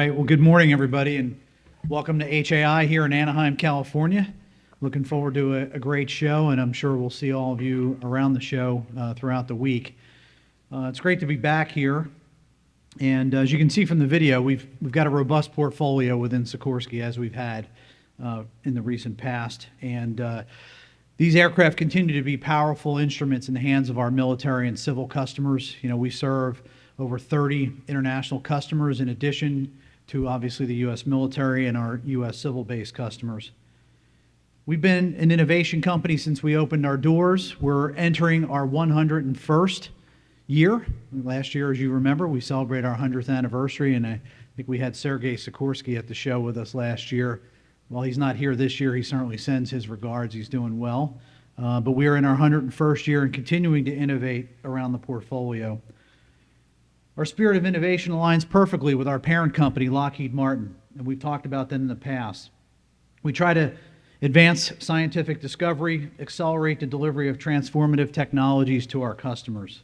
right, well, good morning, everybody, and welcome to HAI here in Anaheim, California. Looking forward to a great show, and I'm sure we'll see all of you around the show throughout the week. It's great to be back here, and as you can see from the video, we've got a robust portfolio within Sikorsky, as we've had in the recent past, and these aircraft continue to be powerful instruments in the hands of our military and civil customers. You know, we serve over 30 international customers in addition to obviously the U.S. military and our U.S. civil-based customers. We've been an innovation company since we opened our doors. We're entering our 101st year. Last year, as you remember, we celebrated our 100th anniversary, and I think we had Sergei Sikorsky at the show with us last year. While he's not here this year, he certainly sends his regards. He's doing well. But we are in our 101st year and continuing to innovate around the portfolio. Our spirit of innovation aligns perfectly with our parent company, Lockheed Martin, and we've talked about that in the past. We try to advance scientific discovery, accelerate the delivery of transformative technologies to our customers.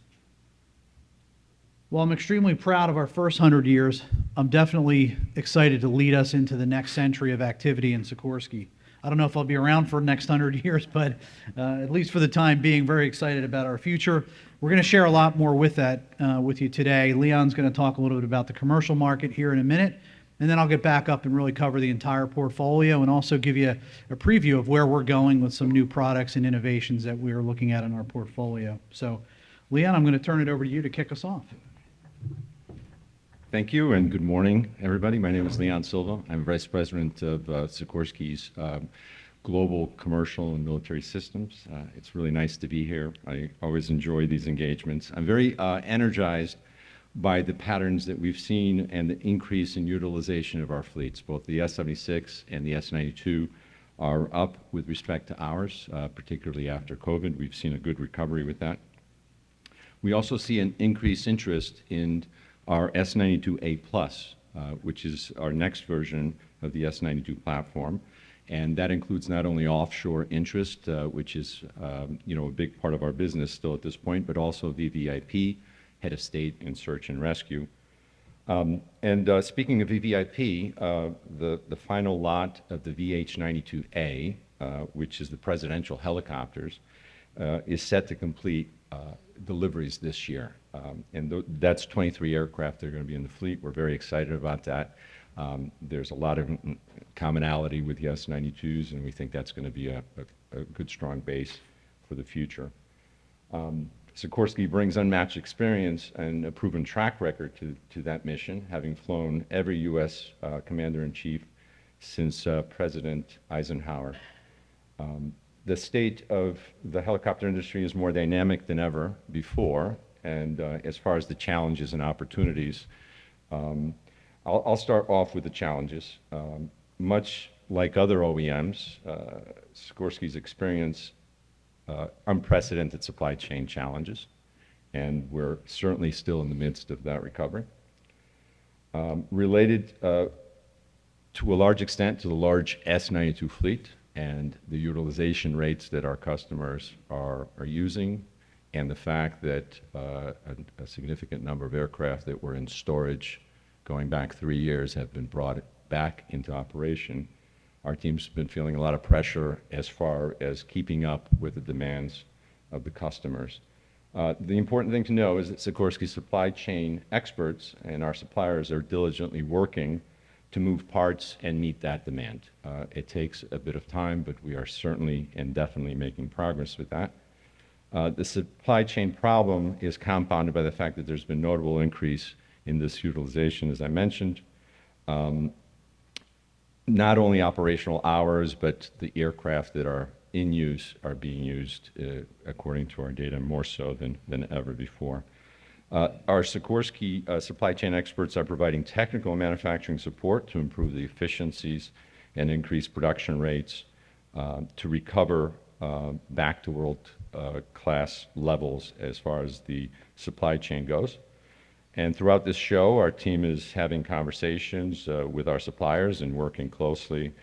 While I'm extremely proud of our first 100 years, I'm definitely excited to lead us into the next century of activity in Sikorsky. I don't know if I'll be around for the next 100 years, but at least for the time being, very excited about our future. We're going to share a lot more with that with you today. Leon's going to talk a little bit about the commercial market here in a minute, and then I'll get back up and really cover the entire portfolio and also give you a preview of where we're going with some new products and innovations that we are looking at in our portfolio. So, Leon, I'm going to turn it over to you to kick us off. Thank you, and good morning, everybody. My name is Leon Silva. I'm Vice President of Sikorsky's Global Commercial and Military Systems. It's really nice to be here. I always enjoy these engagements. I'm very energized by the patterns that we've seen and the increase in utilization of our fleets. Both the S-76 and the S-92 are up with respect to ours, particularly after COVID. We've seen a good recovery with that. We also see an increased interest in our S-92A+, which is our next version of the S-92 platform. And that includes not only offshore interest, which is a big part of our business still at this point, but also VVIP, head of state and search and rescue. Speaking of VVIP, the final lot of the VH-92A, which is the presidential helicopters, is set to complete deliveries this year. That's 23 aircraft that are going to be in the fleet. We're very excited about that. There's a lot of commonality with the S-92s, and we think that's going to be a good, strong base for the future. Sikorsky brings unmatched experience and a proven track record to that mission, having flown every U.S. Commander-in-Chief since President Eisenhower. The state of the helicopter industry is more dynamic than ever before, and as far as the challenges and opportunities, I'll start off with the challenges. Much like other OEMs, Sikorsky's experienced unprecedented supply chain challenges, and we're certainly still in the midst of that recovery. Related to a large extent to the large S-92 fleet and the utilization rates that our customers are using, and the fact that a significant number of aircraft that were in storage going back 3 years have been brought back into operation, our team's been feeling a lot of pressure as far as keeping up with the demands of the customers. The important thing to know is that Sikorsky supply chain experts and our suppliers are diligently working to move parts and meet that demand. It takes a bit of time, but we are certainly and definitely making progress with that. The supply chain problem is compounded by the fact that there's been notable increase in this utilization, as I mentioned. Not only operational hours, but the aircraft that are in use are being used, according to our data, more so than ever before. Our Sikorsky supply chain experts are providing technical and manufacturing support to improve the efficiencies and increase production rates to recover back to world class levels as far as the supply chain goes. And throughout this show, our team is having conversations with our suppliers and working closely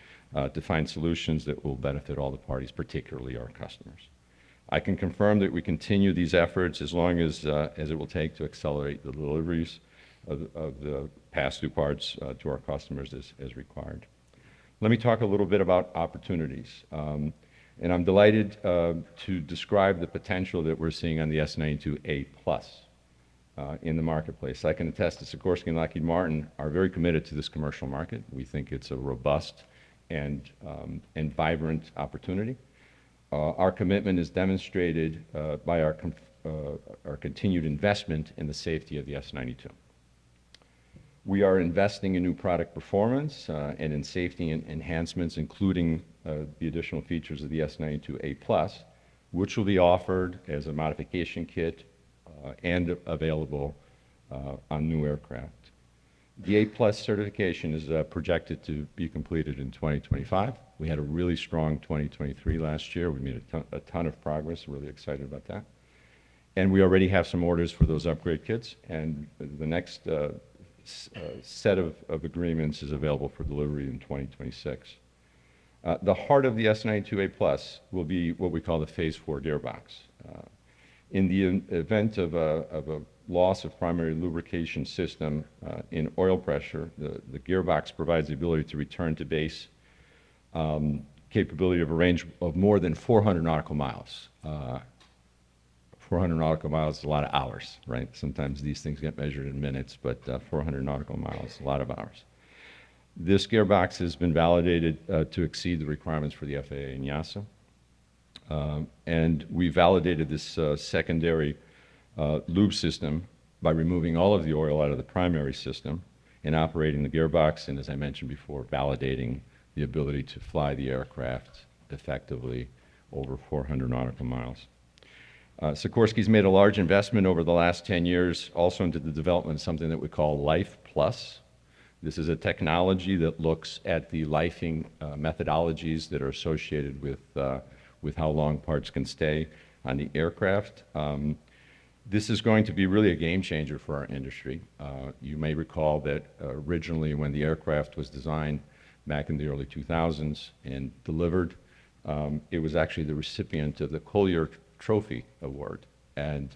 to find solutions that will benefit all the parties, particularly our customers. I can confirm that we continue these efforts as long as it will take to accelerate the deliveries of the pass-through parts to our customers as required. Let me talk a little bit about opportunities. And I'm delighted to describe the potential that we're seeing on the S92A Plus in the marketplace. I can attest that Sikorsky and Lockheed Martin are very committed to this commercial market. We think it's a robust and vibrant opportunity. Our commitment is demonstrated by our continued investment in the safety of the S92. We are investing in new product performance and in safety enhancements, including the additional features of the S92A Plus, which will be offered as a modification kit and available on new aircraft. The A Plus certification is projected to be completed in 2025. We had a really strong 2023 last year. We made a ton of progress. Really excited about that. And we already have some orders for those upgrade kits, and the next set of agreements is available for delivery in 2026. The heart of the S92A Plus will be what we call the Phase 4 gearbox. In the event of a loss of primary lubrication system in oil pressure, the gearbox provides the ability to return to base, capability of a range of more than 400 nautical miles. 400 nautical miles is a lot of hours, right? Sometimes these things get measured in minutes, but 400 nautical miles, a lot of hours. This gearbox has been validated to exceed the requirements for the FAA and EASA. And we validated this secondary lube system by removing all of the oil out of the primary system and operating the gearbox, and as I mentioned before, validating the ability to fly the aircraft effectively over 400 nautical miles. Sikorsky's made a large investment over the last 10 years also into the development of something that we call Life Plus. This is a technology that looks at the lifing methodologies that are associated with how long parts can stay on the aircraft. This is going to be really a game changer for our industry. You may recall that originally when the aircraft was designed back in the early 2000s and delivered, it was actually the recipient of the Collier Trophy Award, and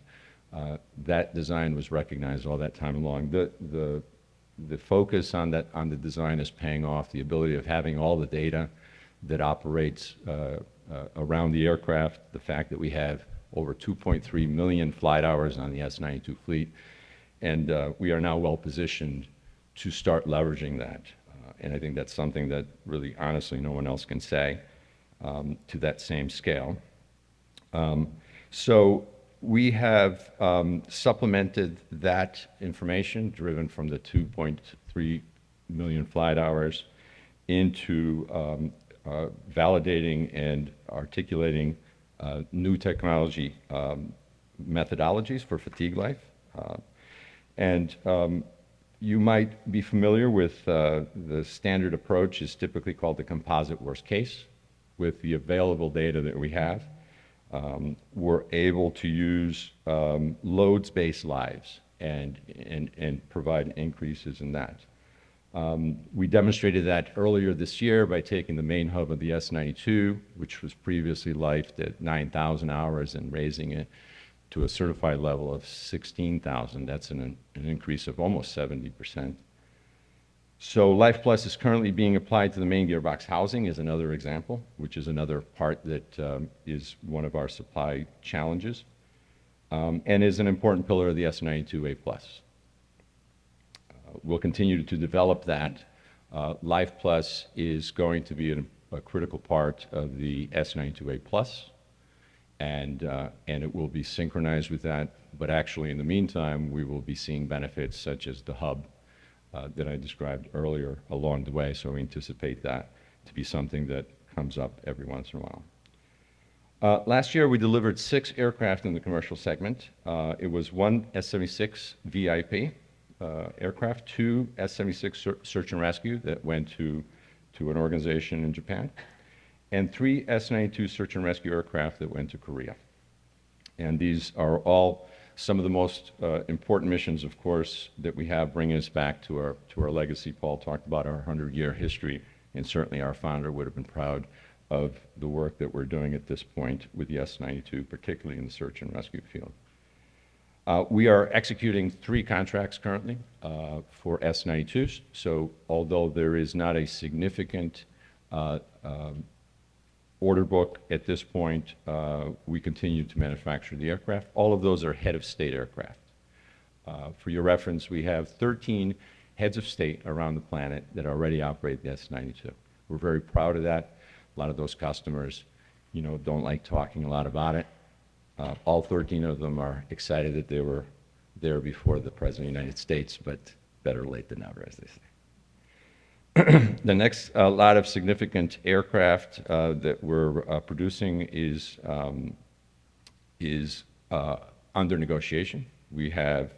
that design was recognized all that time along. The focus on the design is paying off. The ability of having all the data that operates around the aircraft, the fact that we have over 2.3 million flight hours on the S92 fleet, and we are now well positioned to start leveraging that. And I think that's something that really, honestly, no one else can say to that same scale. So we have supplemented that information driven from the 2.3 million flight hours into validating and articulating new technology methodologies for fatigue life. You might be familiar with the standard approach is typically called the composite worst case. With the available data that we have, we're able to use loads-based lives and provide increases in that. We demonstrated that earlier this year by taking the main hub of the S92, which was previously lifed at 9,000 hours, and raising it to a certified level of 16,000. That's an increase of almost 70%. So Life Plus is currently being applied to the main gearbox housing as another example, which is another part that is one of our supply challenges, and is an important pillar of the S92A Plus. We'll continue to develop that. Life Plus is going to be a critical part of the S92A Plus, and it will be synchronized with that. But actually, in the meantime, we will be seeing benefits such as the hub that I described earlier along the way. So we anticipate that to be something that comes up every once in a while. Last year, we delivered 6 aircraft in the commercial segment. It was 1 S-76 VIP aircraft, 2 S-76 search and rescue that went to an organization in Japan, and 3 S-92 search and rescue aircraft that went to Korea. And these are all some of the most important missions, of course, that we have, bringing us back to our legacy. Paul talked about our 100-year history, and certainly our founder would have been proud of the work that we're doing at this point with the S-92, particularly in the search and rescue field. We are executing 3 contracts currently for S-92s. So although there is not a significant order book at this point, we continue to manufacture the aircraft. All of those are head of state aircraft. For your reference, we have 13 heads of state around the planet that already operate the S-92. We're very proud of that. A lot of those customers, you know, don't like talking a lot about it. All 13 of them are excited that they were there before the President of the United States, but better late than never, as they say. The next lot of significant aircraft that we're producing is under negotiation. We have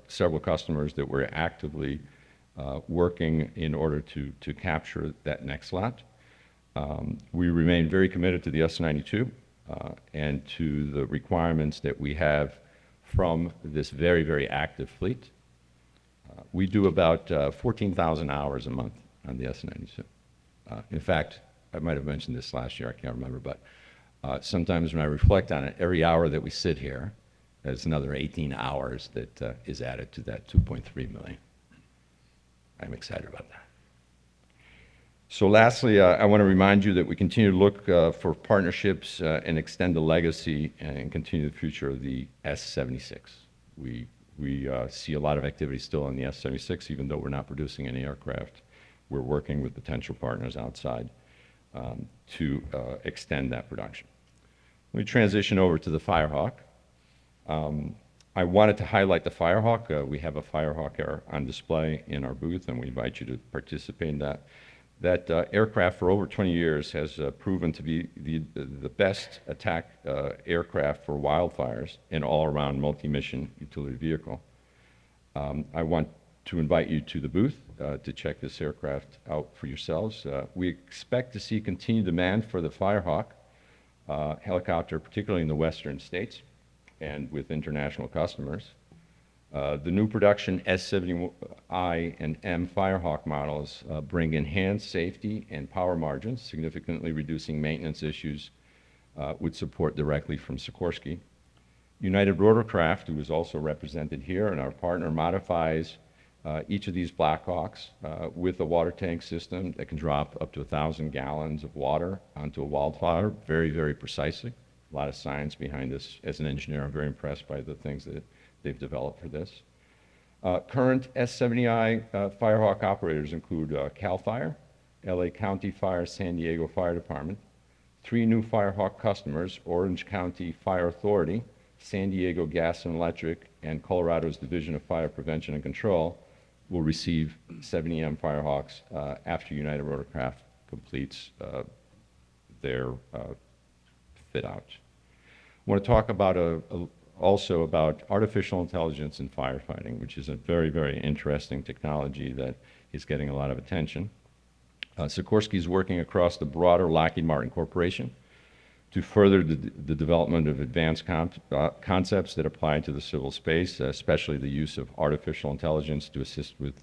several customers that we're actively working in order to capture that next lot. We remain very committed to the S-92 and to the requirements that we have from this very, very active fleet. We do about 14,000 hours a month on the S-92. In fact, I might have mentioned this last year, I can't remember, but sometimes when I reflect on it, every hour that we sit here, there's another 18 hours that is added to that 2.3 million. I'm excited about that. So lastly, I want to remind you that we continue to look for partnerships and extend the legacy and continue the future of the S-76. We see a lot of activity still on the S-76, even though we're not producing any aircraft. We're working with potential partners outside to extend that production. Let me transition over to the Firehawk. I wanted to highlight the Firehawk. We have a Firehawk on display in our booth, and we invite you to participate in that. That aircraft for over 20 years has proven to be the best attack aircraft for wildfires and all-around multi-mission utility vehicle. I want to invite you to the booth to check this aircraft out for yourselves. We expect to see continued demand for the Firehawk helicopter, particularly in the western states and with international customers. The new production S-70I and M Firehawk models bring enhanced safety and power margins, significantly reducing maintenance issues with support directly from Sikorsky. United Rotorcraft, who is also represented here, and our partner, modifies each of these Blackhawks with a water tank system that can drop up to 1,000 gallons of water onto a wildfire very, very precisely. A lot of science behind this. As an engineer, I'm very impressed by the things that they've developed for this. Current S-70I Firehawk operators include CAL FIRE, LA County Fire, San Diego Fire Department. 3 new Firehawk customers, Orange County Fire Authority, San Diego Gas and Electric, and Colorado's Division of Fire Prevention and Control, will receive 70M Firehawks after United Rotorcraft completes their fit out. I want to talk about also about artificial intelligence in firefighting, which is a very, very interesting technology that is getting a lot of attention. Sikorsky is working across the broader Lockheed Martin Corporation to further the development of advanced concepts that apply to the civil space, especially the use of artificial intelligence to assist with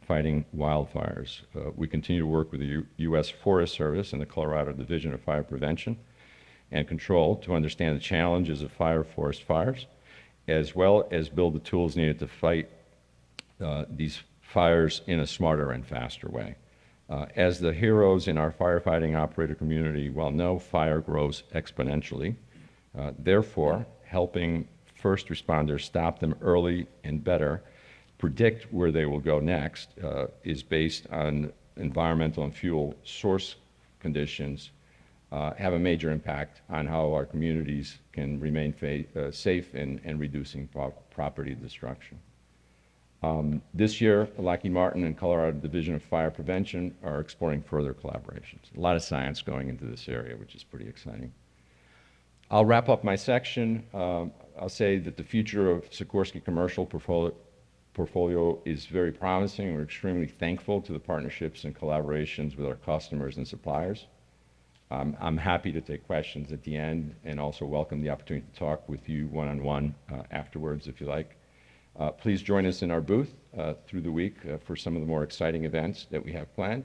fighting wildfires. We continue to work with the U.S. Forest Service and the Colorado Division of Fire Prevention and Control to understand the challenges of forest fires, as well as build the tools needed to fight these fires in a smarter and faster way. As the heroes in our firefighting operator community well know, fire grows exponentially. Therefore, helping first responders stop them early and better, predict where they will go next, is based on environmental and fuel source conditions, have a major impact on how our communities can remain safe and reducing property destruction. This year, Lockheed Martin and Colorado Division of Fire Prevention are exploring further collaborations. A lot of science going into this area, which is pretty exciting. I'll wrap up my section. I'll say that the future of Sikorsky commercial portfolio is very promising. We're extremely thankful to the partnerships and collaborations with our customers and suppliers. I'm happy to take questions at the end and also welcome the opportunity to talk with you one-on-one afterwards if you like. Please join us in our booth through the week for some of the more exciting events that we have planned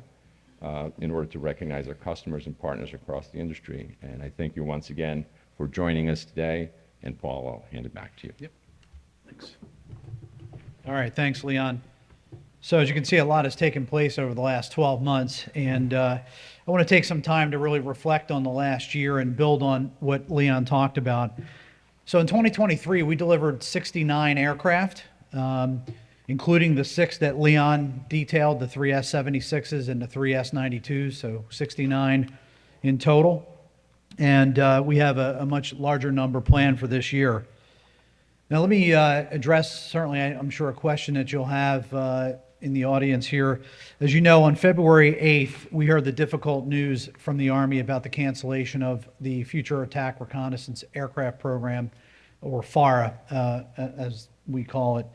in order to recognize our customers and partners across the industry. And I thank you once again for joining us today. And Paul, I'll hand it back to you. Yep. Thanks. All right, thanks, Leon. So as you can see, a lot has taken place over the last 12 months, and I want to take some time to really reflect on the last year and build on what Leon talked about. So in 2023, we delivered 69 aircraft, including the 6 that Leon detailed, the 3 S-76s and the 3 S-92s, so 69 in total. And we have a much larger number planned for this year. Now let me address, certainly I'm sure, a question that you'll have in the audience here. As you know, on February 8th, we heard the difficult news from the Army about the cancellation of the Future Attack Reconnaissance Aircraft Program, or FARA, as we call it.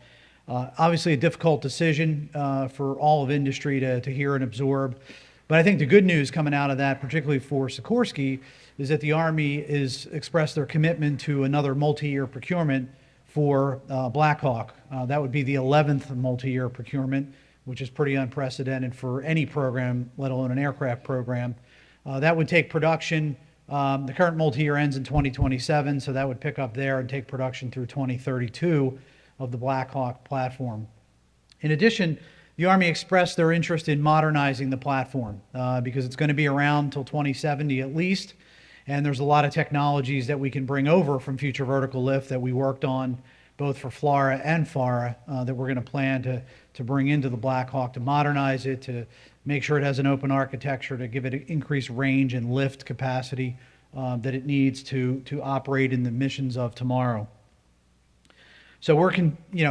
Obviously a difficult decision for all of industry to hear and absorb. But I think the good news coming out of that, particularly for Sikorsky, is that the Army has expressed their commitment to another multi-year procurement for Black Hawk. That would be the 11th multi-year procurement, which is pretty unprecedented for any program, let alone an aircraft program. That would take production, the current multi-year ends in 2027, so that would pick up there and take production through 2032 of the Black Hawk platform. In addition, the Army expressed their interest in modernizing the platform because it's going to be around until 2070 at least. And there's a lot of technologies that we can bring over from Future Vertical Lift that we worked on both for FLRAA and FARA that we're going to plan to bring into the Black Hawk to modernize it, to make sure it has an open architecture, to give it increased range and lift capacity that it needs to operate in the missions of tomorrow. So we're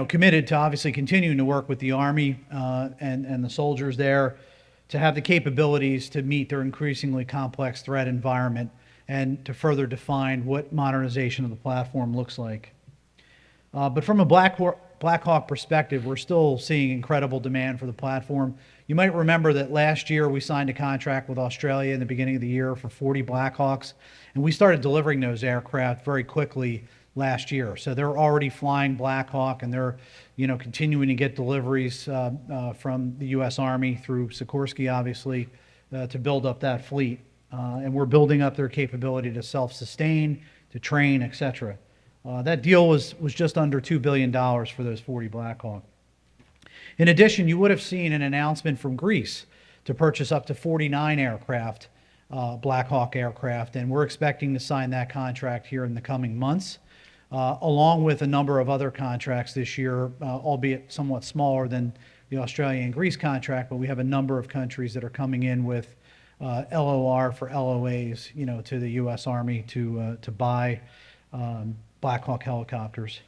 committed to obviously continuing to work with the Army and the soldiers there to have the capabilities to meet their increasingly complex threat environment and to further define what modernization of the platform looks like. But from a Black Hawk perspective, we're still seeing incredible demand for the platform. You might remember that last year we signed a contract with Australia in the beginning of the year for 40 Black Hawks, and we started delivering those aircraft very quickly last year. So they're already flying Black Hawk, and they're continuing to get deliveries from the U.S. Army through Sikorsky, obviously, to build up that fleet. And we're building up their capability to self-sustain, to train, etc. That deal was just under $2 billion for those 40 Black Hawk. In addition, you would have seen an announcement from Greece to purchase up to 49 aircraft, Black Hawk aircraft, and we're expecting to sign that contract here in the coming months, along with a number of other contracts this year, albeit somewhat smaller than the Australia and Greece contract, but we have a number of countries that are coming in with LOR for LOAs, to the U.S. Army to buy Black Hawk helicopters.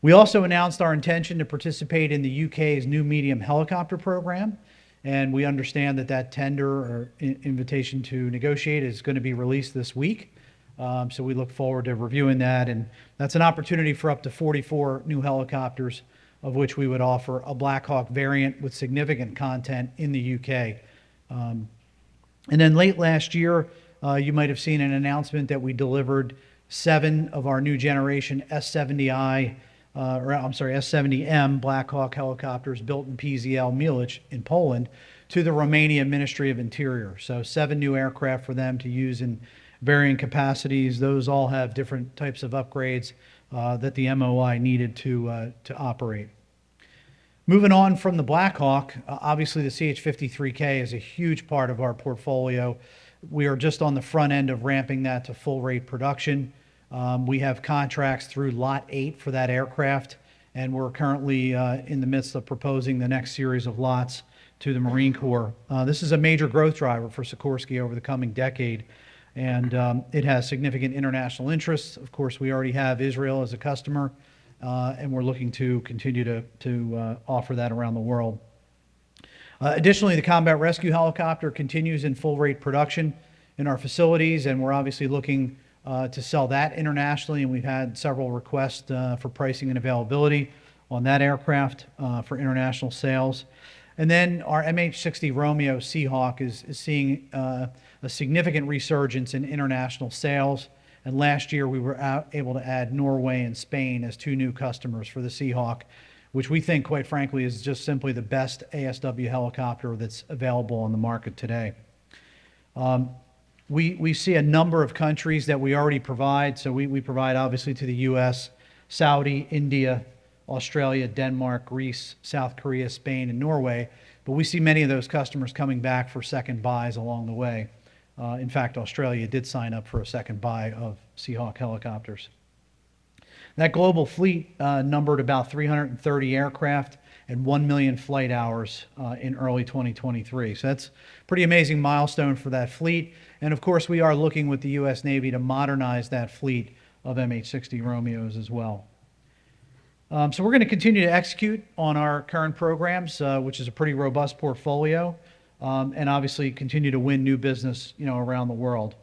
We also announced our intention to participate in the UK's new medium helicopter program, and we understand that tender or invitation to negotiate is going to be released this week. So we look forward to reviewing that, and that's an opportunity for up to 44 new helicopters, of which we would offer a Black Hawk variant with significant content in the UK. And then late last year, you might have seen an announcement that we delivered 7 of our new generation S-70M Black Hawk helicopters built in PZL Mielec in Poland to the Romania Ministry of Interior. So 7 new aircraft for them to use in varying capacities. Those all have different types of upgrades that the MOI needed to operate. Moving on from the Black Hawk, obviously the CH-53K is a huge part of our portfolio. We are just on the front end of ramping that to full rate production. We have contracts through Lot 8 for that aircraft, and we're currently in the midst of proposing the next series of lots to the Marine Corps. This is a major growth driver for Sikorsky over the coming decade, and it has significant international interests. Of course, we already have Israel as a customer, and we're looking to continue to offer that around the world. Additionally, the combat rescue helicopter continues in full rate production in our facilities, and we're obviously looking to sell that internationally, and we've had several requests for pricing and availability on that aircraft for international sales. And then our MH-60 Romeo Seahawk is seeing a significant resurgence in international sales. And last year we were able to add Norway and Spain as 2 new customers for the Seahawk, which we think, quite frankly, is just simply the best ASW helicopter that's available on the market today. We see a number of countries that we already provide. So we provide obviously to the US, Saudi, India, Australia, Denmark, Greece, South Korea, Spain, and Norway. But we see many of those customers coming back for second buys along the way. In fact, Australia did sign up for a second buy of Seahawk helicopters. That global fleet numbered about 330 aircraft and 1 million flight hours in early 2023. So that's a pretty amazing milestone for that fleet. And of course, we are looking with the U.S. Navy to modernize that fleet of MH-60 Romeos as well. So we're going to continue to execute on our current programs, which is a pretty robust portfolio, and obviously continue to win new business, around the world.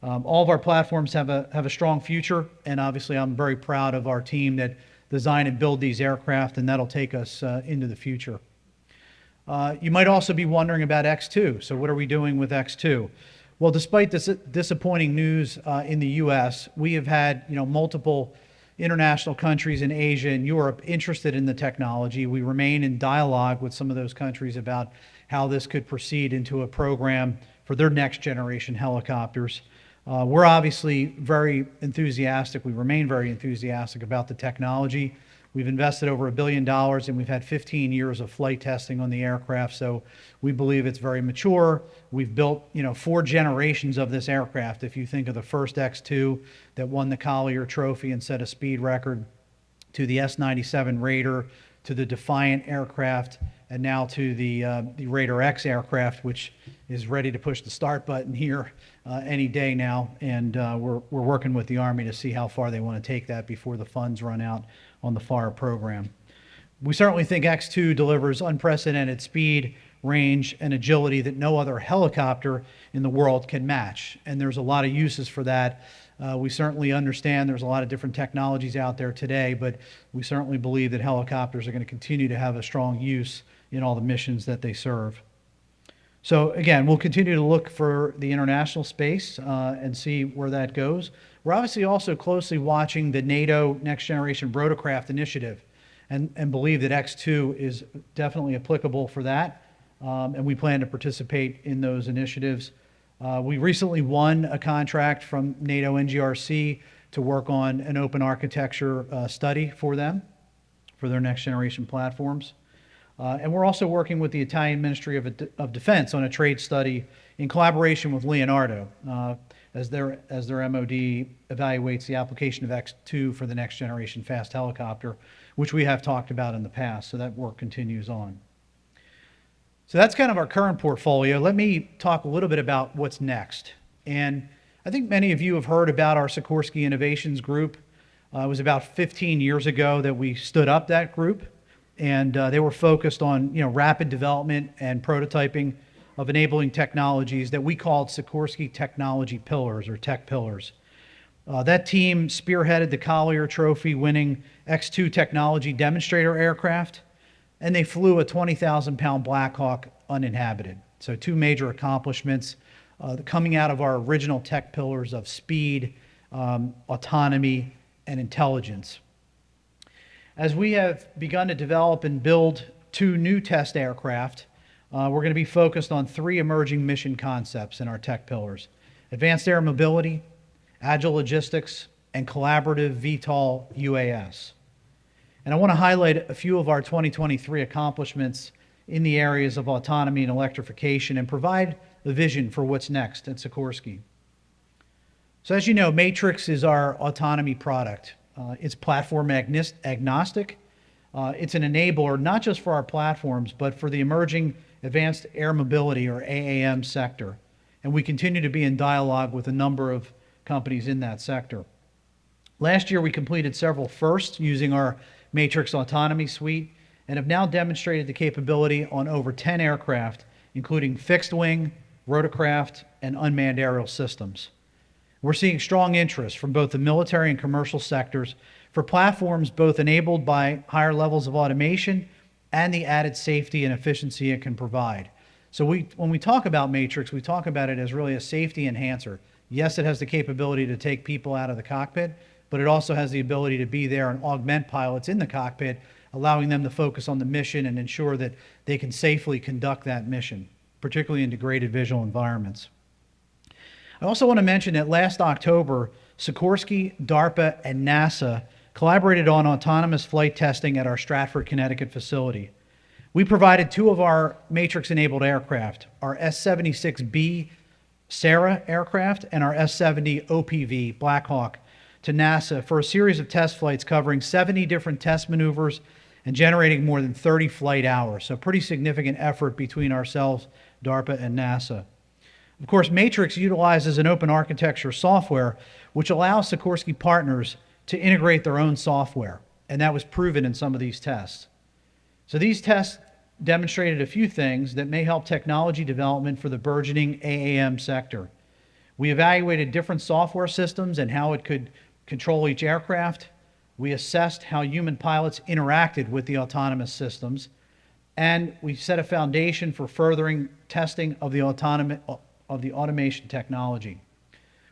All of our platforms have a strong future, and obviously I'm very proud of our team that design and build these aircraft, and that'll take us into the future. You might also be wondering about X2. So what are we doing with X2? Well, despite this disappointing news in the U.S., we have had multiple international countries in Asia and Europe interested in the technology. We remain in dialogue with some of those countries about how this could proceed into a program for their next generation helicopters. We're obviously very enthusiastic. We remain very enthusiastic about the technology. We've invested over $1 billion, and we've had 15 years of flight testing on the aircraft, so we believe it's very mature. We've built, 4 generations of this aircraft. If you think of the first X2 that won the Collier Trophy and set a speed record, to the S-97 Raider, to the Defiant aircraft, and now to the Raider X aircraft, which is ready to push the start button here any day now. And we're working with the Army to see how far they want to take that before the funds run out on the FAR program. We certainly think X2 delivers unprecedented speed, range, and agility that no other helicopter in the world can match. And there's a lot of uses for that. We certainly understand there's a lot of different technologies out there today, but we certainly believe that helicopters are going to continue to have a strong use in all the missions that they serve. So again, we'll continue to look for the international space and see where that goes. We're obviously also closely watching the NATO Next Generation Rotorcraft initiative and believe that X2 is definitely applicable for that. And we plan to participate in those initiatives. We recently won a contract from NATO NGRC to work on an open architecture study for them, for their next generation platforms. And we're also working with the Italian Ministry of Defense on a trade study in collaboration with Leonardo as their MOD evaluates the application of X2 for the next generation fast helicopter, which we have talked about in the past. So that work continues on. So that's kind of our current portfolio. Let me talk a little bit about what's next. And I think many of you have heard about our Sikorsky Innovations group. It was about 15 years ago that we stood up that group, and they were focused on rapid development and prototyping of enabling technologies that we called Sikorsky Technology Pillars, or Tech Pillars. That team spearheaded the Collier Trophy winning X2 technology demonstrator aircraft, and they flew a 20,000-pound Black Hawk uninhabited. So 2 major accomplishments coming out of our original tech pillars of speed, autonomy, and intelligence. As we have begun to develop and build 2 new test aircraft, we're going to be focused on 3 emerging mission concepts in our tech pillars: advanced air mobility, agile logistics, and collaborative VTOL UAS. And I want to highlight a few of our 2023 accomplishments in the areas of autonomy and electrification and provide the vision for what's next at Sikorsky. So as you know, Matrix is our autonomy product. It's platform agnostic. It's an enabler not just for our platforms, but for the emerging advanced air mobility, or AAM, sector. And we continue to be in dialogue with a number of companies in that sector. Last year, we completed several firsts using our Matrix Autonomy Suite and have now demonstrated the capability on over 10 aircraft, including fixed wing, rotorcraft, and unmanned aerial systems. We're seeing strong interest from both the military and commercial sectors for platforms both enabled by higher levels of automation and the added safety and efficiency it can provide. So when we talk about Matrix, we talk about it as really a safety enhancer. Yes, it has the capability to take people out of the cockpit, but it also has the ability to be there and augment pilots in the cockpit, allowing them to focus on the mission and ensure that they can safely conduct that mission, particularly in degraded visual environments. I also want to mention that last October, Sikorsky, DARPA, and NASA collaborated on autonomous flight testing at our Stratford, Connecticut facility. We provided 2 of our Matrix-enabled aircraft, our S-76B Sarah aircraft and our S-70 OPV Blackhawk, to NASA for a series of test flights covering 70 different test maneuvers and generating more than 30 flight hours. So pretty significant effort between ourselves, DARPA, and NASA. Of course, Matrix utilizes an open architecture software which allows Sikorsky partners to integrate their own software, and that was proven in some of these tests. So these tests demonstrated a few things that may help technology development for the burgeoning AAM sector. We evaluated different software systems and how it could control each aircraft. We assessed how human pilots interacted with the autonomous systems, and we set a foundation for furthering testing of the automation technology.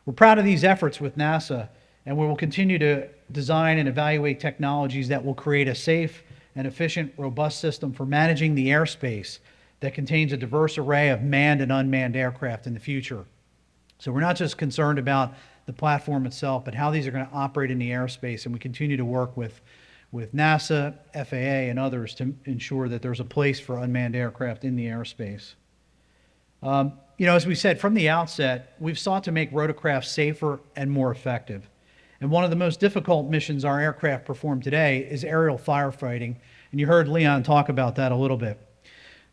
We're proud of these efforts with NASA, and we will continue to design and evaluate technologies that will create a safe and efficient, robust system for managing the airspace that contains a diverse array of manned and unmanned aircraft in the future. So we're not just concerned about the platform itself, but how these are going to operate in the airspace, and we continue to work with NASA, FAA, and others to ensure that there's a place for unmanned aircraft in the airspace. As we said from the outset, we've sought to make rotorcraft safer and more effective. And one of the most difficult missions our aircraft perform today is aerial firefighting, and you heard Leon talk about that a little bit.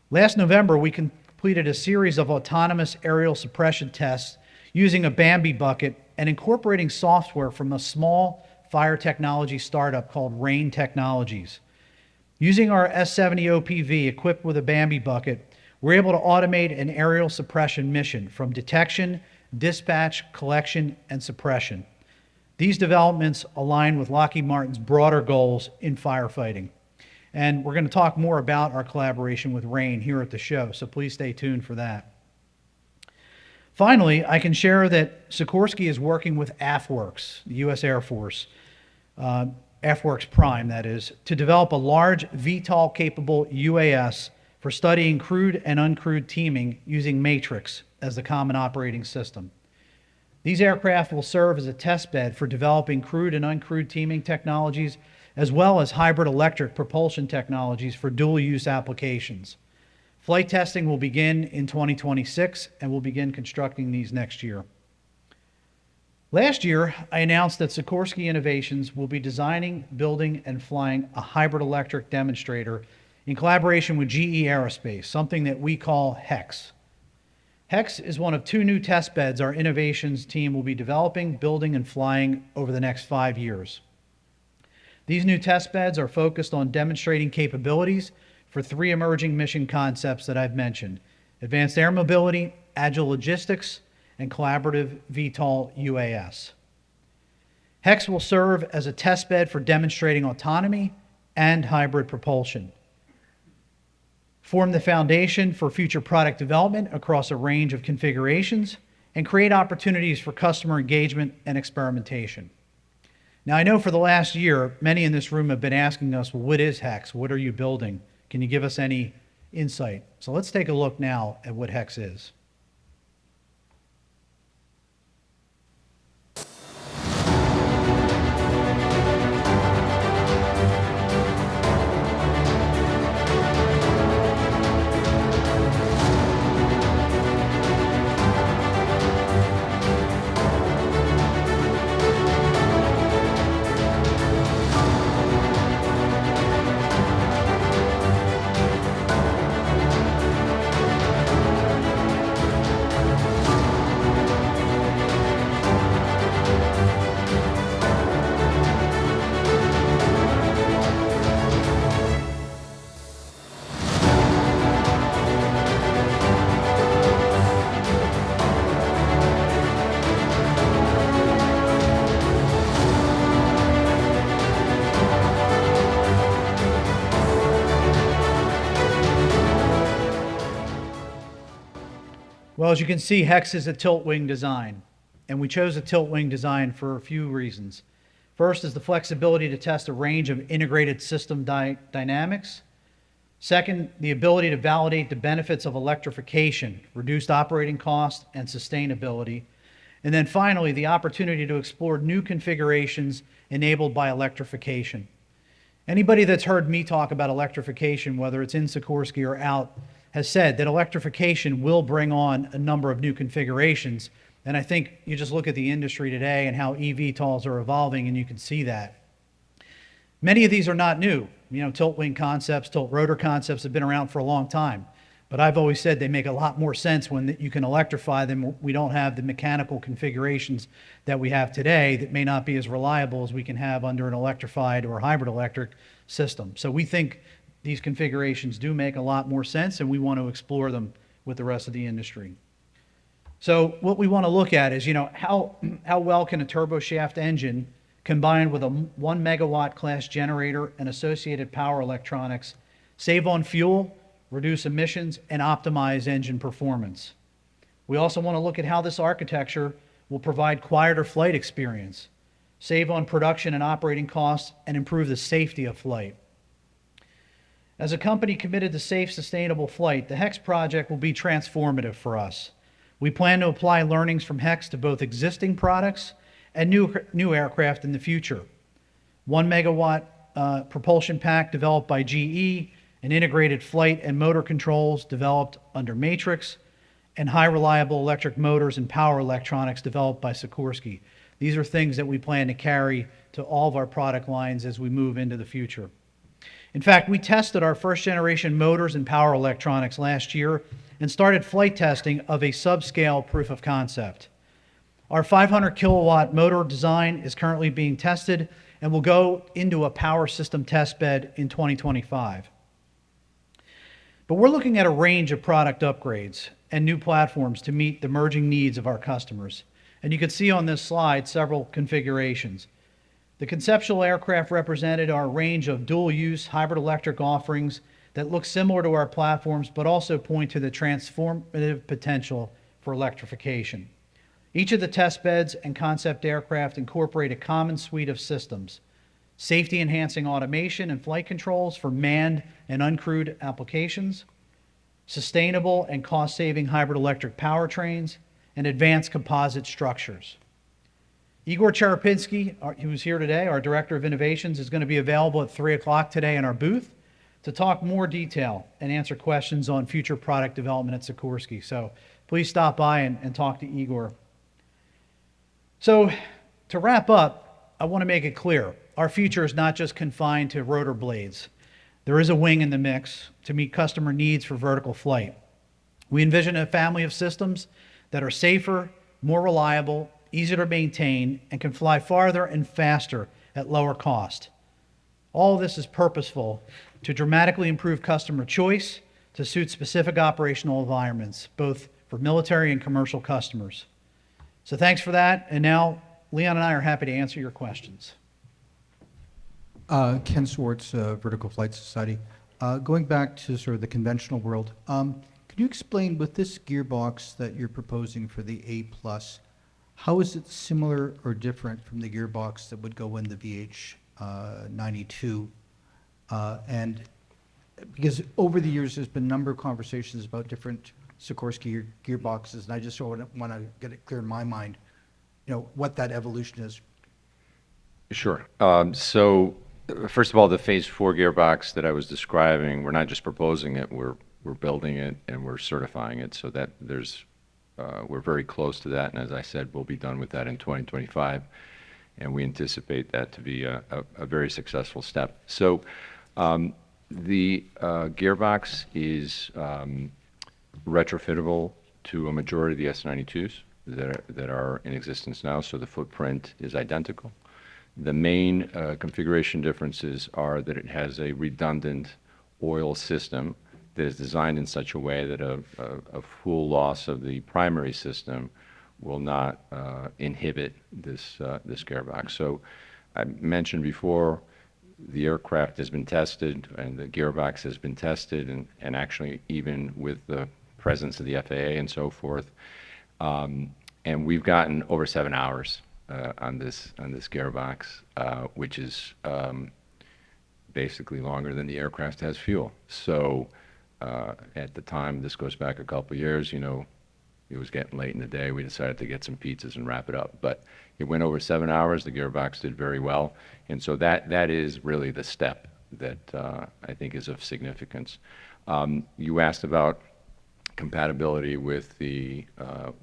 Last November, we completed a series of autonomous aerial suppression tests using a Bambi bucket and incorporating software from a small fire technology startup called Rain Technologies. Using our S-70 OPV equipped with a Bambi bucket, we're able to automate an aerial suppression mission from detection, dispatch, collection, and suppression. These developments align with Lockheed Martin's broader goals in firefighting. And we're going to talk more about our collaboration with Rain here at the show, so please stay tuned for that. Finally, I can share that Sikorsky is working with AFWERX, the U.S. Air Force, AFWERX Prime, that is, to develop a large VTOL-capable UAS for studying crewed and uncrewed teaming using Matrix as the common operating system. These aircraft will serve as a test bed for developing crewed and uncrewed teaming technologies, as well as hybrid electric propulsion technologies for dual-use applications. Flight testing will begin in 2026, and we'll begin constructing these next year. Last year, I announced that Sikorsky Innovations will be designing, building, and flying a hybrid electric demonstrator in collaboration with GE Aerospace, something that we call HEX. HEX is one of 2 new test beds our innovations team will be developing, building, and flying over the next 5 years. These new test beds are focused on demonstrating capabilities for 3 emerging mission concepts that I've mentioned: advanced air mobility, agile logistics, and collaborative VTOL UAS. HEX will serve as a test bed for demonstrating autonomy and hybrid propulsion, form the foundation for future product development across a range of configurations, and create opportunities for customer engagement and experimentation. Now, I know for the last year, many in this room have been asking us, well, what is HEX? What are you building? Can you give us any insight? So let's take a look now at what HEX is. Well, as you can see, HEX is a tilt wing design, and we chose a tilt wing design for a few reasons. First is the flexibility to test a range of integrated system dynamics. Second, the ability to validate the benefits of electrification, reduced operating cost, and sustainability. And then finally, the opportunity to explore new configurations enabled by electrification. Anybody that's heard me talk about electrification, whether it's in Sikorsky or out, has said that electrification will bring on a number of new configurations. And I think you just look at the industry today and how eVTOLs are evolving, and you can see that. Many of these are not new. You know, tilt wing concepts, tilt rotor concepts have been around for a long time. But I've always said they make a lot more sense when you can electrify them. We don't have the mechanical configurations that we have today that may not be as reliable as we can have under an electrified or hybrid electric system. So we think these configurations do make a lot more sense, and we want to explore them with the rest of the industry. So what we want to look at is, you know, how well can a turboshaft engine combined with a 1 megawatt class generator and associated power electronics save on fuel, reduce emissions, and optimize engine performance. We also want to look at how this architecture will provide quieter flight experience, save on production and operating costs, and improve the safety of flight. As a company committed to safe, sustainable flight, the HEX project will be transformative for us. We plan to apply learnings from HEX to both existing products and new aircraft in the future. 1 megawatt propulsion pack developed by GE, and integrated flight and motor controls developed under Matrix, and high reliable electric motors and power electronics developed by Sikorsky. These are things that we plan to carry to all of our product lines as we move into the future. In fact, we tested our first generation motors and power electronics last year and started flight testing of a subscale proof of concept. Our 500 kilowatt motor design is currently being tested and will go into a power system test bed in 2025. But we're looking at a range of product upgrades and new platforms to meet the emerging needs of our customers. And you can see on this slide several configurations. The conceptual aircraft represented are a range of dual-use hybrid electric offerings that look similar to our platforms, but also point to the transformative potential for electrification. Each of the test beds and concept aircraft incorporate a common suite of systems: safety-enhancing automation and flight controls for manned and uncrewed applications, sustainable and cost-saving hybrid electric powertrains, and advanced composite structures. Igor Cherepinski, who's here today, our Director of Innovations, is going to be available at 3 o'clock today in our booth to talk more detail and answer questions on future product development at Sikorsky. So please stop by and talk to Igor. So to wrap up, I want to make it clear. Our future is not just confined to rotor blades. There is a wing in the mix to meet customer needs for vertical flight. We envision a family of systems that are safer, more reliable, easier to maintain, and can fly farther and faster at lower cost. All of this is purposeful to dramatically improve customer choice to suit specific operational environments, both for military and commercial customers. So thanks for that, and now Leon and I are happy to answer your questions. Ken Swartz, Vertical Flight Society. Going back to sort of the conventional world, could you explain with this gearbox that you're proposing for the A+, how is it similar or different from the gearbox that would go in the VH92? And because over the years, there's been a number of conversations about different Sikorsky gearboxes, and I just want to get it clear in my mind, you know, what that evolution is. Sure. So first of all, the Phase 4 gearbox that I was describing, we're not just proposing it, we're building it and we're certifying it, so that we're very close to that, and as I said, we'll be done with that in 2025, and we anticipate that to be a very successful step. So the gearbox is retrofittable to a majority of the S92s that are in existence now, so the footprint is identical. The main configuration differences are that it has a redundant oil system that is designed in such a way that a full loss of the primary system will not inhibit this gearbox. So I mentioned before, the aircraft has been tested and the gearbox has been tested, and actually even with the presence of the FAA and so forth, and we've gotten over 7 hours on this gearbox, which is basically longer than the aircraft has fuel. So at the time, this goes back a couple of years, you know, it was getting late in the day. We decided to get some pizzas and wrap it up. But it went over 7 hours. The gearbox did very well. And so that is really the step that I think is of significance. You asked about compatibility with the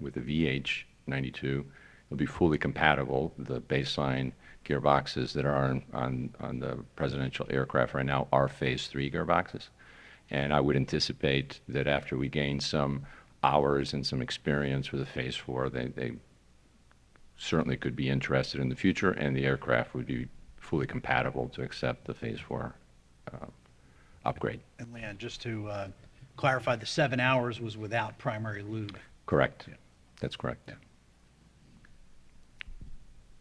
VH92. It'll be fully compatible. The baseline gearboxes that are on the presidential aircraft right now are Phase 3 gearboxes. And I would anticipate that after we gain some hours and some experience with the Phase 4, they certainly could be interested in the future, and the aircraft would be fully compatible to accept the Phase 4 upgrade. And Leanne, just to clarify, the 7 hours was without primary lube. Correct. Yeah. That's correct.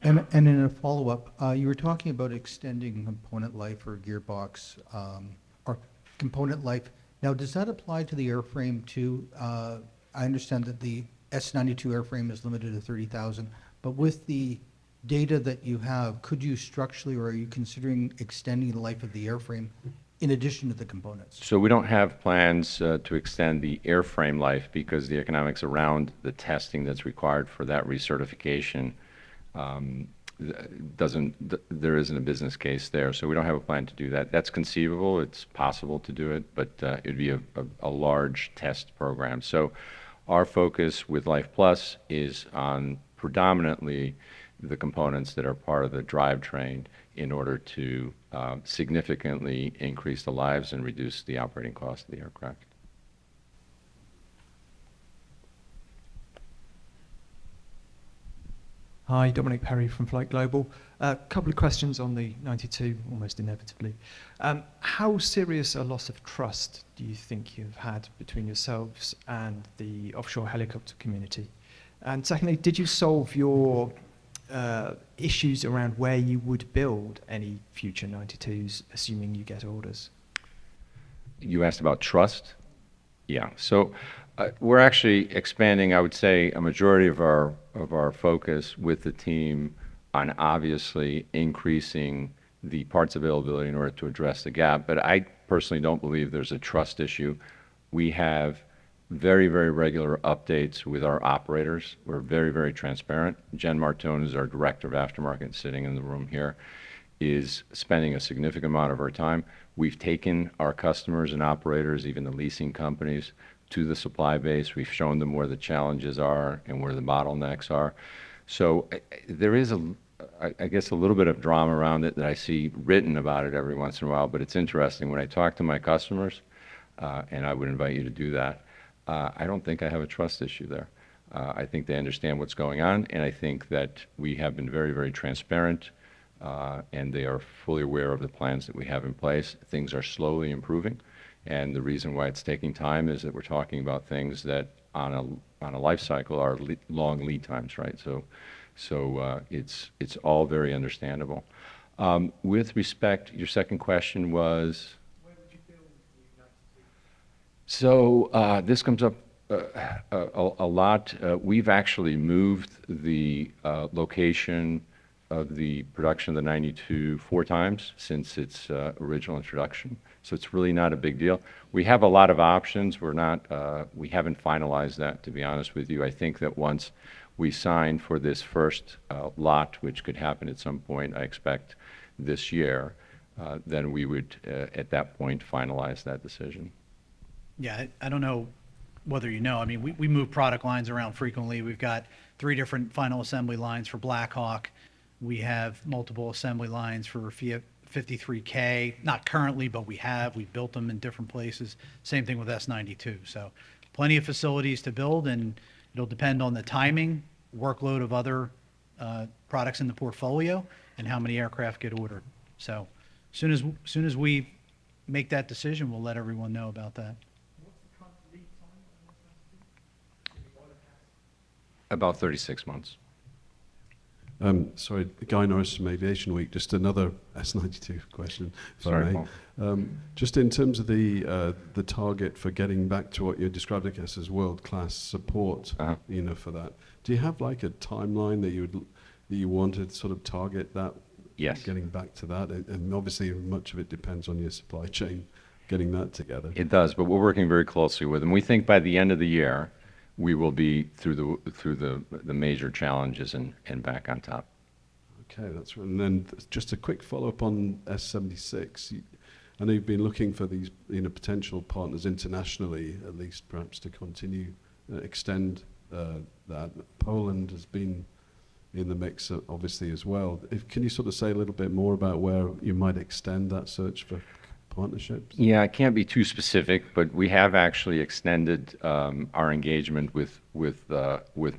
And in a follow-up, you were talking about extending component life or gearbox or component life. Now, does that apply to the airframe too? I understand that the S92 airframe is limited to 30,000, but with the data that you have, could you structurally, or are you considering extending the life of the airframe in addition to the components? So we don't have plans to extend the airframe life because the economics around the testing that's required for that recertification there isn't a business case there, so we don't have a plan to do that. That's conceivable, it's possible to do it, but it'd be a large test program. So our focus with Life Plus is on predominantly the components that are part of the drivetrain in order to significantly increase the lives and reduce the operating cost of the aircraft. Hi, Dominic Perry from Flight Global. A couple of questions on the 92, almost inevitably. How serious a loss of trust do you think you've had between yourselves and the offshore helicopter community? And secondly, did you solve your issues around where you would build any future 92s, assuming you get orders? You asked about trust? Yeah. So we're actually expanding, I would say, a majority of our focus with the team on obviously increasing the parts availability in order to address the gap. But I personally don't believe there's a trust issue. We have very, very regular updates with our operators. We're very, very transparent. Jen Martone, who's our director of aftermarket, sitting in the room here, is spending a significant amount of our time. We've taken our customers and operators, even the leasing companies, to the supply base. We've shown them where the challenges are and where the bottlenecks are. So there is, I guess, a little bit of drama around it that I see written about it every once in a while, but it's interesting. When I talk to my customers, and I would invite you to do that, I don't think I have a trust issue there. I think they understand what's going on, and I think that we have been very, very transparent, and they are fully aware of the plans that we have in place. Things are slowly improving. And the reason why it's taking time is that we're talking about things that on a life cycle are long lead times, right? So it's all very understandable. With respect, your second question was? Where would you build the 92? So this comes up a lot. We've actually moved the location of the production of the 92 4 times since its original introduction. So it's really not a big deal. We have a lot of options. We haven't finalized that, to be honest with you. I think that once we sign for this first lot, which could happen at some point, I expect this year, then we would, at that point, finalize that decision. Yeah, I don't know whether you know. I mean, we move product lines around frequently. We've got 3 different final assembly lines for Black Hawk. We have multiple assembly lines for 53K, not currently, but we've built them in different places. Same thing with S92. So plenty of facilities to build, and it'll depend on the timing, workload of other products in the portfolio, and how many aircraft get ordered. So soon as we make that decision, we'll let everyone know about that. What's the current lead time on S92? About 36 months. Sorry, Guy Norris from Aviation Week. Just another S92 question, if I may. Just in terms of the target for getting back to what you described, I guess, as world-class support, for that. Do you have like a timeline that you wanted to sort of target that? Yes. Getting back to that, and obviously much of it depends on your supply chain, getting that together. It does, but we're working very closely with them. We think by the end of the year, we will be through the major challenges and back on top. Okay, that's right. And then just a quick follow-up on S76. I know you've been looking for these, potential partners internationally, at least perhaps to continue, extend that. Poland has been in the mix, obviously, as well. Can you sort of say a little bit more about where you might extend that search for partnerships? Yeah, I can't be too specific, but we have actually extended our engagement with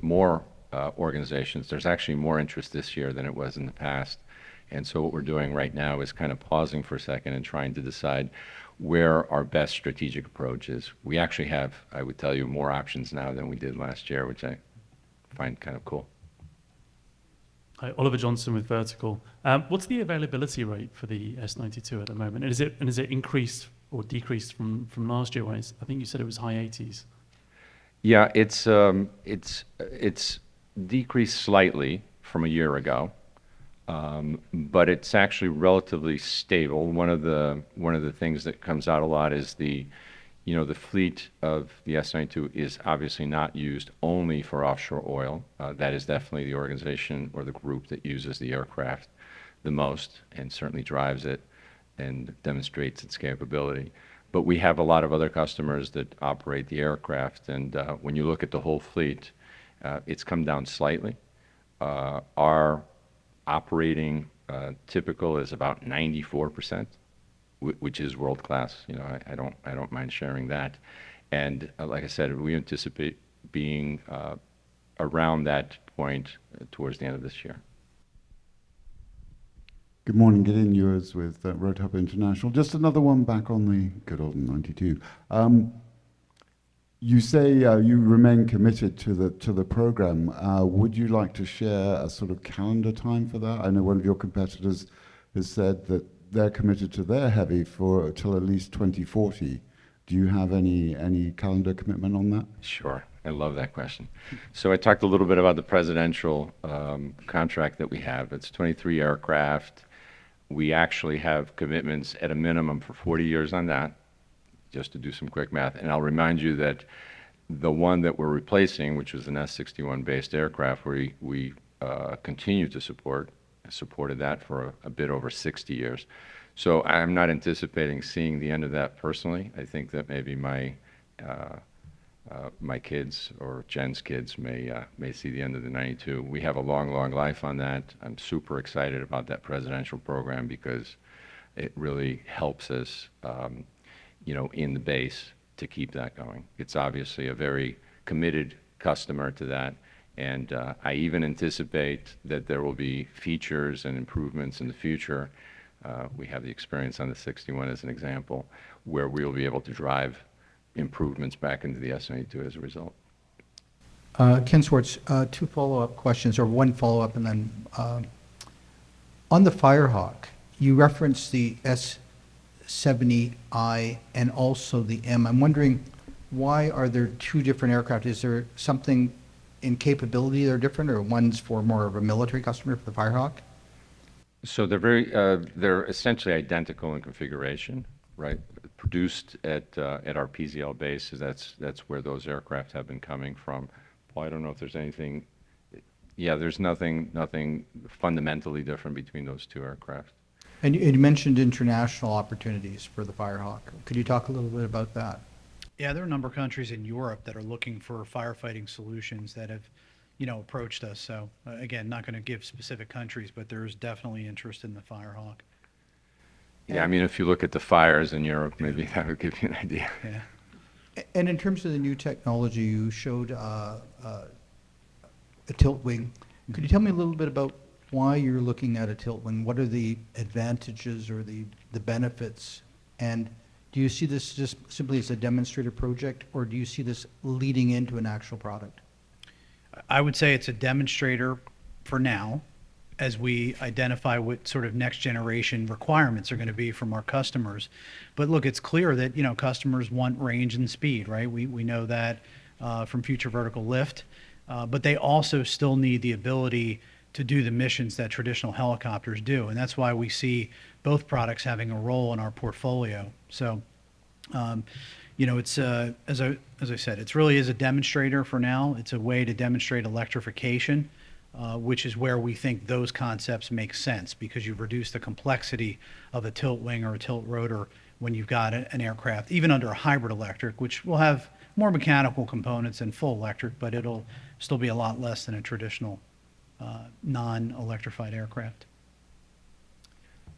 more organizations. There's actually more interest this year than it was in the past. And so what we're doing right now is kind of pausing for a second and trying to decide where our best strategic approach is. We actually have, I would tell you, more options now than we did last year, which I find kind of cool. Hi, Oliver Johnson with Vertical. What's the availability rate for the S92 at the moment? And is it increased or decreased from last year? I think you said it was high 80s. Yeah, it's decreased slightly from a year ago, but it's actually relatively stable. One of the things that comes out a lot is the fleet of the S92 is obviously not used only for offshore oil. That is definitely the organization or the group that uses the aircraft the most and certainly drives it and demonstrates its capability. But we have a lot of other customers that operate the aircraft, and when you look at the whole fleet, it's come down slightly. Our operating typical is about 94%. Which is world class. I don't mind sharing that. And like I said, we anticipate being around that point towards the end of this year. Good morning, Gideon Ewers with Rotorcraft International. Just another one back on the good old 92. You say you remain committed to the program. Would you like to share a sort of calendar time for that? I know one of your competitors has said that they're committed to their heavy for till at least 2040. Do you have any calendar commitment on that? Sure. I love that question. So I talked a little bit about the presidential contract that we have. It's 23 aircraft. We actually have commitments at a minimum for 40 years on that, just to do some quick math. And I'll remind you that the one that we're replacing, which was an S-61 based aircraft, we continue to supported that for a bit over 60 years. So I'm not anticipating seeing the end of that personally. I think that maybe my kids or Jen's kids may see the end of the 92. We have a long, long life on that. I'm super excited about that presidential program because it really helps us, in the base to keep that going. It's obviously a very committed customer to that. And I even anticipate that there will be features and improvements in the future. We have the experience on the 61 as an example, where we'll be able to drive improvements back into the S92 as a result. Ken Swartz, two follow-up questions, or one follow-up, and then on the Firehawk, you referenced the S70I and also the M. I'm wondering, why are there two different aircraft? Is there something in capability they're different, or one's for more of a military customer for the Firehawk? So they're essentially identical in configuration, right? Produced at our PZL base, so that's where those aircraft have been coming from. Paul, I don't know if there's anything. Yeah, there's nothing fundamentally different between those two aircraft. And you mentioned international opportunities for the Firehawk. Could you talk a little bit about that? Yeah, there are a number of countries in Europe that are looking for firefighting solutions that have, approached us. So again, not going to give specific countries, but there is definitely interest in the Firehawk. Yeah, I mean, if you look at the fires in Europe, maybe that would give you an idea. Yeah. And in terms of the new technology, you showed a tilt wing. Could you tell me a little bit about why you're looking at a tilt wing? What are the advantages or the benefits? And do you see this just simply as a demonstrator project, or do you see this leading into an actual product? I would say it's a demonstrator for now, as we identify what sort of next generation requirements are going to be from our customers. But look, it's clear that customers want range and speed, right? We know that from future vertical lift, but they also still need the ability to do the missions that traditional helicopters do, and that's why we see both products having a role in our portfolio. So, It's, as I said, it's really is a demonstrator for now. It's a way to demonstrate electrification, which is where we think those concepts make sense, because you've reduced the complexity of a tilt wing or a tilt rotor when you've got an aircraft, even under a hybrid electric, which will have more mechanical components than full electric, but it'll still be a lot less than a traditional non-electrified aircraft.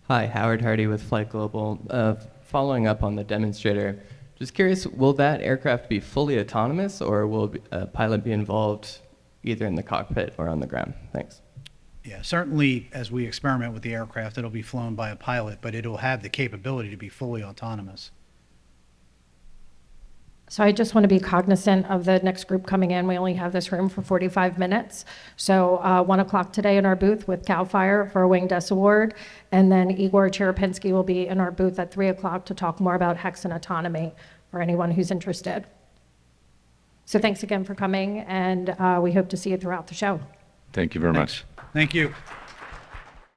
Hi, Howard Hardy with Flight Global. Following up on the demonstrator, just curious, will that aircraft be fully autonomous, or will a pilot be involved either in the cockpit or on the ground? Thanks. Yeah, certainly as we experiment with the aircraft, it'll be flown by a pilot, but it'll have the capability to be fully autonomous. So I just want to be cognizant of the next group coming in. We only have this room for 45 minutes. So 1 o'clock today in our booth with CAL FIRE for a Winged S Award. And then Igor Cherepinski will be in our booth at 3 o'clock to talk more about HEX and autonomy for anyone who's interested. So thanks again for coming, and we hope to see you throughout the show. Thank you very much. Thank you.